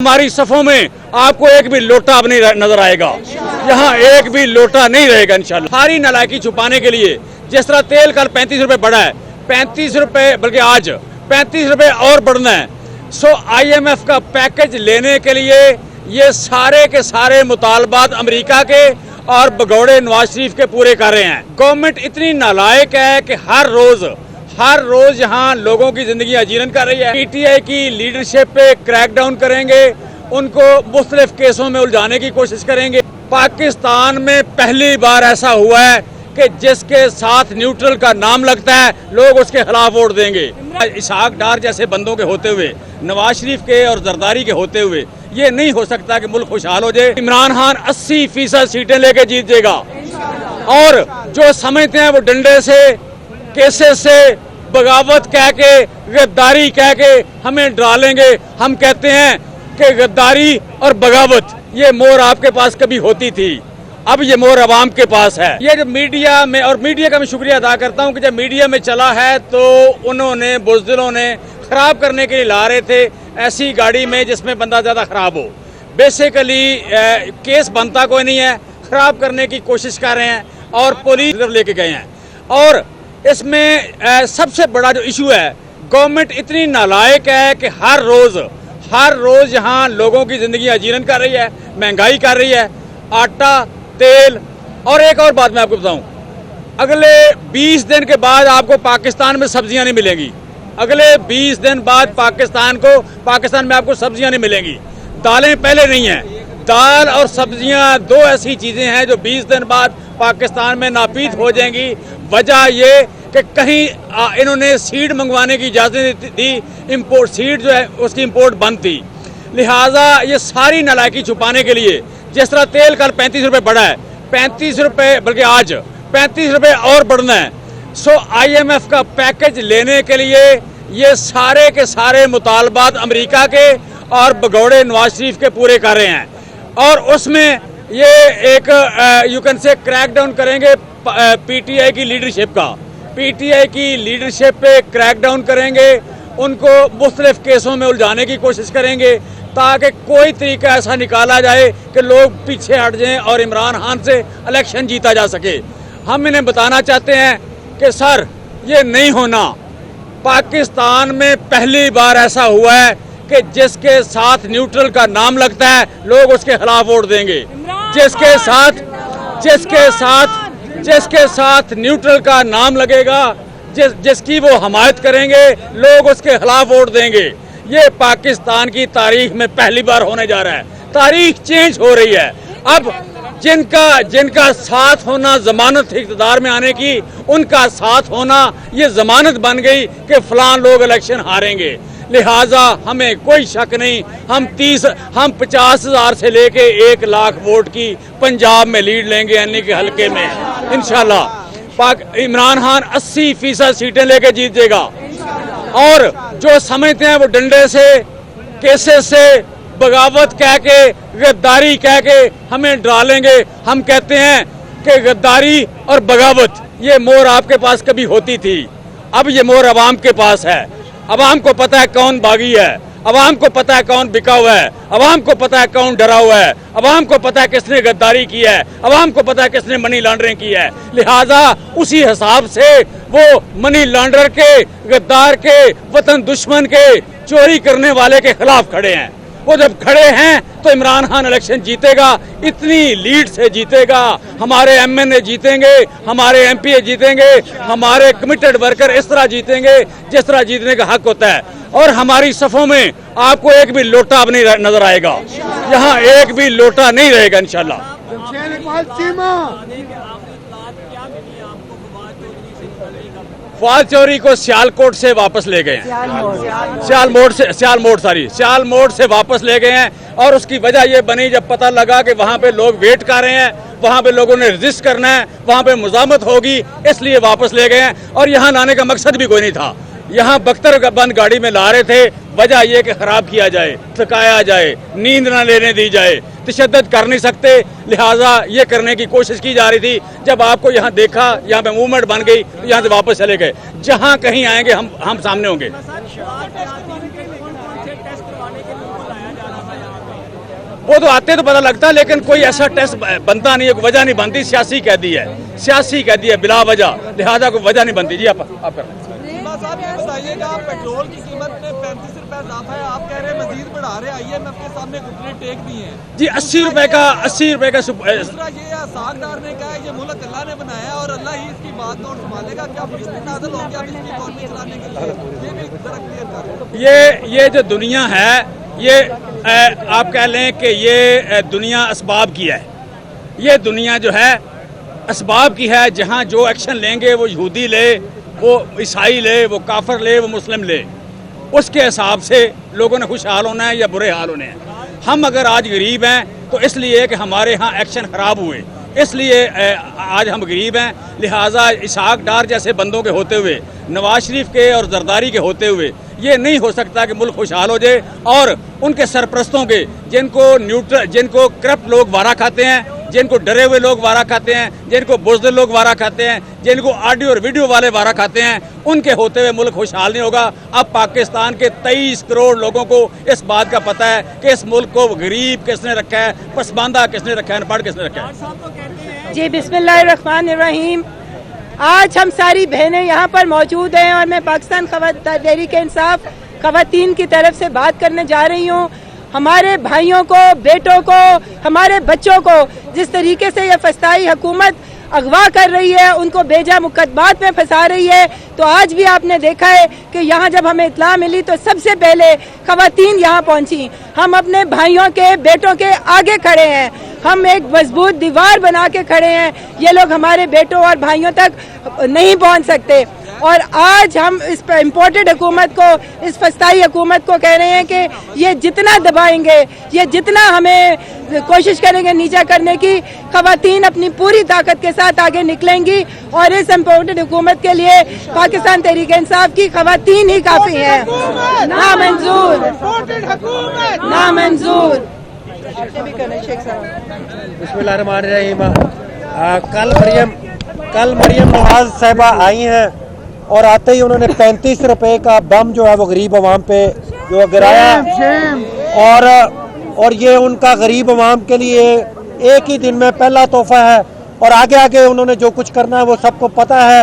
हमारी सफ़ों में आपको एक भी लोटा अब नहीं नजर आएगा, यहाँ एक भी लोटा नहीं रहेगा इंशाल्लाह। सारी नालायकी छुपाने के लिए जिस तरह तेल कल 35 रुपए बढ़ा है, 35 रुपए बल्कि आज 35 रुपए और बढ़ना है। सो IMF का पैकेज लेने के लिए ये सारे के सारे मुतालबात अमेरिका के और भगौड़े नवाज शरीफ के पूरे कर रहे हैं। गवर्नमेंट इतनी नालायक है कि हर रोज यहाँ लोगों की जिंदगी अजीरन कर रही है। PTI की लीडरशिप पे क्रैकडाउन करेंगे, उनको मुख्तलिफ केसों में उलझाने की कोशिश करेंगे। पाकिस्तान में पहली बार ऐसा हुआ है कि जिसके साथ न्यूट्रल का नाम लगता है लोग उसके खिलाफ वोट देंगे। इसहाक डार जैसे बंदों के होते हुए, नवाज शरीफ के और जरदारी के होते हुए ये नहीं हो सकता कि मुल्क खुशहाल हो जाए। इमरान खान 80% सीटें लेके जीतेगा और जो समझते हैं वो डंडे से, केसेस से, बगावत कह के, गद्दारी कह के हमें डरा लेंगे। हम कहते हैं कि गद्दारी और बगावत ये मोहर आपके पास कभी होती थी, अब ये मोहर अवाम के पास है। ये जो मीडिया में, और मीडिया का मैं शुक्रिया अदा करता हूँ कि जब मीडिया में चला है तो उन्होंने बुज़दिलों ने खराब करने के लिए ला रहे थे ऐसी गाड़ी में जिसमें बंदा ज्यादा खराब हो। बेसिकली केस बनता कोई नहीं है, खराब करने की कोशिश कर रहे हैं और पुलिस लेके गए हैं। और इसमें सबसे बड़ा जो इशू है, गवर्नमेंट इतनी नालायक है कि हर रोज यहाँ लोगों की जिंदगी अजीरन कर रही है, महंगाई कर रही है, आटा, तेल। और एक और बात मैं आपको बताऊं, अगले 20 दिन के बाद आपको पाकिस्तान में सब्जियां नहीं मिलेंगी। अगले 20 दिन बाद पाकिस्तान में आपको सब्जियां नहीं मिलेंगी। दालें पहले नहीं है, दाल और सब्जियां दो ऐसी चीजें हैं जो 20 दिन बाद पाकिस्तान में नापीद हो जाएंगी। वजह ये कि कहीं इन्होंने सीड मंगवाने की इजाजत दी, इंपोर्ट सीड जो है उसकी इंपोर्ट बंद थी। लिहाजा ये सारी नालायकी छुपाने के लिए जिस तरह तेल कल 35 रुपए बढ़ा है, 35 रुपए बल्कि आज 35 रुपए और बढ़ना है। सो IMF का पैकेज लेने के लिए ये सारे के सारे मुतालबात अमेरिका के और भगौड़े नवाज शरीफ के पूरे कर रहे हैं और उसमें ये एक यू कैन से क्रैकडाउन करेंगे PTI की लीडरशिप का। PTI की लीडरशिप पे क्रैकडाउन करेंगे, उनको मुख्तलिफ केसों में उलझाने की कोशिश करेंगे ताकि कोई तरीका ऐसा निकाला जाए कि लोग पीछे हट जाएं और इमरान खान से इलेक्शन जीता जा सके। हम इन्हें बताना चाहते हैं कि सर ये नहीं होना। पाकिस्तान में पहली बार ऐसा हुआ है कि जिसके साथ न्यूट्रल का नाम लगता है लोग उसके खिलाफ वोट देंगे। जिसके साथ न्यूट्रल का नाम लगेगा, जिसकी वो हमायत करेंगे, लोग उसके खिलाफ वोट देंगे। ये पाकिस्तान की तारीख में पहली बार होने जा रहा है। तारीख चेंज हो रही है। अब जिनका साथ होना जमानत इक़्तिदार में आने की, उनका साथ होना ये जमानत बन गई कि फलां लोग इलेक्शन हारेंगे। लिहाजा हमें कोई शक नहीं, हम 50,000 से लेके 1 लाख वोट की पंजाब में लीड लेंगे अन्नी के हलके में इंशाल्लाह। इमरान खान 80% सीटें लेके जीतेगा और जो समझते हैं वो डंडे से, केसेस से, बगावत कह के, गद्दारी कह के हमें डरा लेंगे। हम कहते हैं कि गद्दारी और बगावत ये मोहर आपके पास कभी होती थी, अब ये मोहर अवाम के पास है। अवाम को पता है कौन बागी है, अवाम को पता है कौन बिका हुआ है, अवाम को पता है कौन डरा हुआ है, अवाम को पता है किसने गद्दारी की है, अवाम को पता है किसने मनी लॉन्ड्रिंग की है। लिहाजा उसी हिसाब से वो मनी लॉन्ड्रर के, गद्दार के, वतन दुश्मन के, चोरी करने वाले के खिलाफ खड़े हैं। वो जब खड़े हैं तो इमरान खान इलेक्शन जीतेगा, इतनी लीड से जीतेगा। हमारे MNA जीतेंगे, हमारे MPA जीतेंगे, हमारे कमिटेड वर्कर इस तरह जीतेंगे जिस तरह जीतने का हक होता है। और हमारी सफ़ों में आपको एक भी लोटा अब नहीं नजर आएगा, यहाँ एक भी लोटा नहीं रहेगा इंशाल्लाह। फवाद चौधरी को सियालकोट से वापस ले गए हैं, सियालमोड़ से वापस ले गए हैं। और उसकी वजह यह बनी जब पता लगा कि वहाँ पे लोग वेट कर रहे हैं, वहाँ पे लोगों ने रजिस्ट करना है, वहाँ पे मुजामत होगी, इसलिए वापस ले गए हैं। और यहाँ लाने का मकसद भी कोई नहीं था, यहाँ बख्तरबंद गाड़ी में ला रहे थे। वजह यह कि खराब किया जाए, थकाया जाए, नींद न लेने दी जाए, तशद्दुद कर नहीं सकते, लिहाजा ये करने की कोशिश की जा रही थी। जब आपको यहाँ देखा, यहाँ पे मूवमेंट बन गई तो यहाँ से वापस चले गए। जहाँ कहीं आएंगे हम सामने होंगे। وہ تو آتے تو پتہ لگتا، لیکن کوئی ایسا ٹیسٹ بنتا نہیں ہے، کوئی وجہ نہیں بنتی، سیاسی قیدی ہے، سیاسی قیدی ہے بلا وجہ، لہذا کوئی وجہ نہیں بنتی۔ جی آپ کر صاحب یہ بتائیے گا، پیٹرول کی قیمت میں 35 روپے اضافہ ہے، آپ کہہ رہے ہیں مزید بڑھا رہے ہیں، IMF کے سامنے گھٹنے ٹیک دیے ہیں جی 80 روپے کا دوسرا یہ اسحاق ڈار نے کہا ہے یہ ملک اللہ نے بنایا ہے اور اللہ ہی اس کی بات اور سنبھالے گا، کیا فرشتے نازل ہوں گے اب اس کی اکانومی چلانے کے لیے؟ یہ بھی ذرا کلیئر کر دیں۔ یہ جو دنیا ہے، یہ آپ کہہ لیں کہ یہ دنیا اسباب کی ہے، یہ دنیا جو ہے اسباب کی ہے، جہاں جو ایکشن لیں گے وہ یہودی لے، وہ عیسائی لے، وہ کافر لے، وہ مسلم لے، اس کے حساب سے لوگوں نے خوشحال ہونا ہے یا برے حال ہونے ہیں۔ ہم اگر آج غریب ہیں تو اس لیے کہ ہمارے ہاں ایکشن خراب ہوئے، اس لیے آج ہم غریب ہیں، لہٰذا اسحاق ڈار جیسے بندوں کے ہوتے ہوئے، نواز شریف کے اور زرداری کے ہوتے ہوئے یہ نہیں ہو سکتا کہ ملک خوشحال ہو جائے، اور ان کے سرپرستوں کے جن کو کرپٹ لوگ وارہ کھاتے ہیں، جن کو ڈرے ہوئے لوگ وارہ کھاتے ہیں، جن کو بزدل لوگ وارہ کھاتے ہیں، جن کو آڈیو اور ویڈیو والے وارہ کھاتے ہیں، ان کے ہوتے ہوئے ملک خوشحال نہیں ہوگا۔ اب پاکستان کے 23 کروڑ لوگوں کو اس بات کا پتہ ہے کہ اس ملک کو غریب کس نے رکھا ہے، پسماندہ کس نے رکھا ہے، انپڑھ کس نے رکھا ہے۔ جی بسم اللہ الرحمن الرحیم۔ آج ہم ساری بہنیں یہاں پر موجود ہیں اور میں پاکستان تحریک انصاف خواتین کی طرف سے بات کرنے جا رہی ہوں۔ ہمارے بھائیوں کو، بیٹوں کو، ہمارے بچوں کو جس طریقے سے یہ فسطائی حکومت اغوا کر رہی ہے، ان کو بیجا مقدمات میں پھنسا رہی ہے، تو آج بھی آپ نے دیکھا ہے کہ یہاں جب ہمیں اطلاع ملی تو سب سے پہلے خواتین یہاں پہنچی۔ ہم اپنے بھائیوں کے، بیٹوں کے آگے کھڑے ہیں، ہم ایک مضبوط دیوار بنا کے کھڑے ہیں، یہ لوگ ہمارے بیٹوں اور بھائیوں تک نہیں پہنچ سکتے۔ اور آج ہم اس امپورٹڈ حکومت کو، اس فسطائی حکومت کو کہہ رہے ہیں کہ یہ جتنا دبائیں گے، یہ جتنا ہمیں کوشش کریں گے نیچا کرنے کی، خواتین اپنی پوری طاقت کے ساتھ آگے نکلیں گی، اور اس امپورٹڈ حکومت کے لیے پاکستان تحریک انصاف کی خواتین ہی کافی ہیں۔ نامنظور، نامنظور۔ بسم اللہ الرحمن الرحیم۔ کل مریم نواز صاحبہ آئی ہیں اور آتے ہی انہوں نے 35 روپے کا بم جو ہے وہ غریب عوام پہ جو گرایا، اور یہ ان کا غریب عوام کے لیے ایک ہی دن میں پہلا تحفہ ہے، اور آگے آگے انہوں نے جو کچھ کرنا ہے وہ سب کو پتہ ہے۔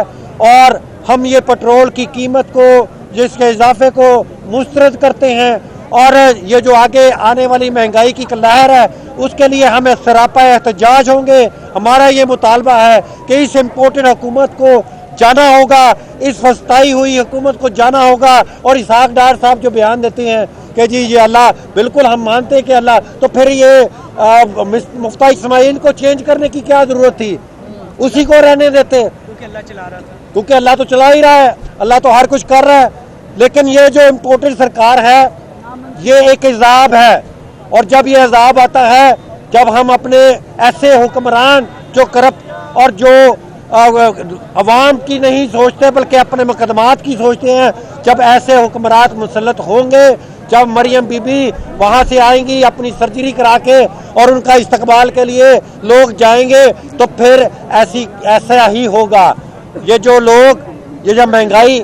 اور ہم یہ پٹرول کی قیمت کو، جس کے اضافے کو مسترد کرتے ہیں، اور یہ جو آگے آنے والی مہنگائی کی لہر ہے اس کے لیے ہمیں سراپا احتجاج ہوں گے۔ ہمارا یہ مطالبہ ہے کہ اس امپورٹڈ حکومت کو جانا ہوگا، اس فسطائی ہوئی حکومت کو جانا ہوگا۔ اور اسحاق ڈار صاحب جو بیان دیتے ہیں کہ جی یہ اللہ، بالکل ہم مانتے ہیں کہ اللہ، تو پھر یہ مفتاح اسماعیل کو چینج کرنے کی کیا ضرورت تھی؟ اسی کو رہنے دیتے، کیونکہ اللہ تو چلا ہی رہا ہے، اللہ تو ہر کچھ کر رہا ہے۔ لیکن یہ جو امپورٹڈ سرکار ہے یہ ایک عذاب ہے، اور جب یہ عذاب آتا ہے، جب ہم اپنے ایسے حکمران جو کرپٹ اور جو عوام کی نہیں سوچتے بلکہ اپنے مقدمات کی سوچتے ہیں، جب ایسے حکمرات مسلط ہوں گے، جب مریم بی بی وہاں سے آئیں گی اپنی سرجری کرا کے اور ان کا استقبال کے لیے لوگ جائیں گے، تو پھر ایسا ہی ہوگا۔ یہ جو لوگ، یہ جب مہنگائی،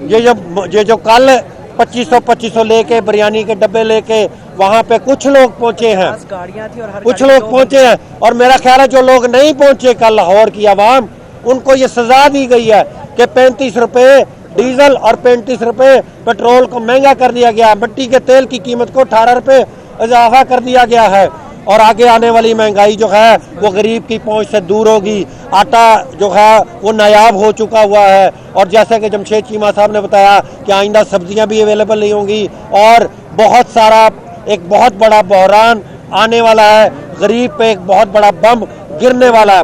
یہ جو کل 2500 لے کے بریانی کے ڈبے لے کے وہاں پہ کچھ لوگ پہنچے ہیں، اور میرا خیال ہے جو لوگ نہیں پہنچے کل، لاہور کی عوام، ان کو یہ سزا دی گئی ہے کہ 35 روپے ڈیزل اور 35 روپے پیٹرول کو مہنگا کر دیا گیا، مٹی کے تیل کی قیمت کو 18 روپے اضافہ کر دیا گیا ہے، اور آگے آنے والی مہنگائی جو ہے وہ غریب کی پہنچ سے دور ہوگی۔ آٹا جو ہے وہ نایاب ہو چکا ہوا ہے، اور جیسا کہ جمشید چیمہ صاحب نے بتایا کہ آئندہ سبزیاں بھی اویلیبل نہیں ہوں گی، اور بہت سارا ایک بہت بڑا بحران آنے والا ہے، غریب پہ ایک بہت بڑا بم گرنے والا ہے۔